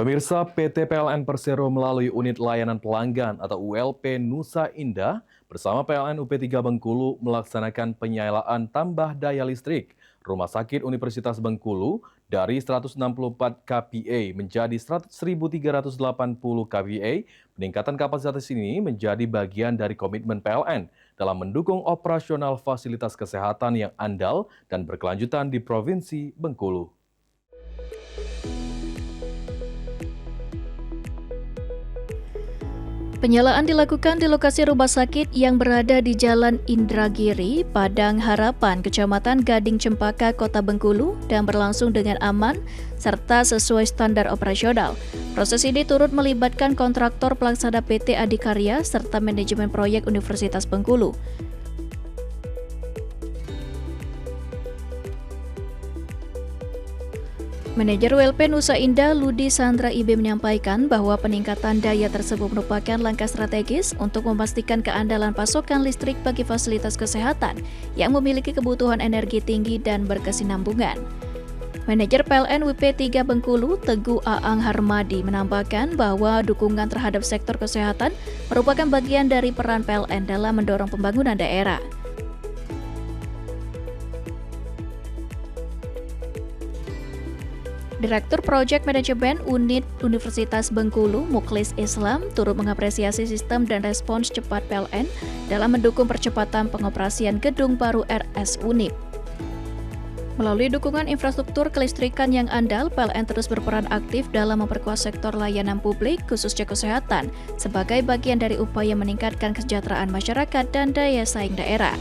Pemirsa, PT PLN Persero melalui Unit Layanan Pelanggan atau ULP Nusa Indah bersama PLN UP3 Bengkulu melaksanakan penyalaan tambah daya listrik Rumah Sakit Universitas Bengkulu dari 164 kPa menjadi 1.380 kPa. Peningkatan kapasitas ini menjadi bagian dari komitmen PLN dalam mendukung operasional fasilitas kesehatan yang andal dan berkelanjutan di Provinsi Bengkulu. Penyalaan dilakukan di lokasi rumah sakit yang berada di Jalan Indragiri, Padang Harapan, Kecamatan Gading Cempaka, Kota Bengkulu, dan berlangsung dengan aman serta sesuai standar operasional. Proses ini turut melibatkan kontraktor pelaksana PT Adikarya serta manajemen proyek Universitas Bengkulu. Manajer ULP Nusa Indah Ludi Sandra IB menyampaikan bahwa peningkatan daya tersebut merupakan langkah strategis untuk memastikan keandalan pasokan listrik bagi fasilitas kesehatan yang memiliki kebutuhan energi tinggi dan berkesinambungan. Manajer PLN UP3 Bengkulu Teguh Aang Harmadi menambahkan bahwa dukungan terhadap sektor kesehatan merupakan bagian dari peran PLN dalam mendorong pembangunan daerah. Direktur Project Management Unit Universitas Bengkulu, Mukhlis Islam, turut mengapresiasi sistem dan respons cepat PLN dalam mendukung percepatan pengoperasian gedung baru RS Unip. Melalui dukungan infrastruktur kelistrikan yang andal, PLN terus berperan aktif dalam memperkuat sektor layanan publik, khususnya kesehatan, sebagai bagian dari upaya meningkatkan kesejahteraan masyarakat dan daya saing daerah.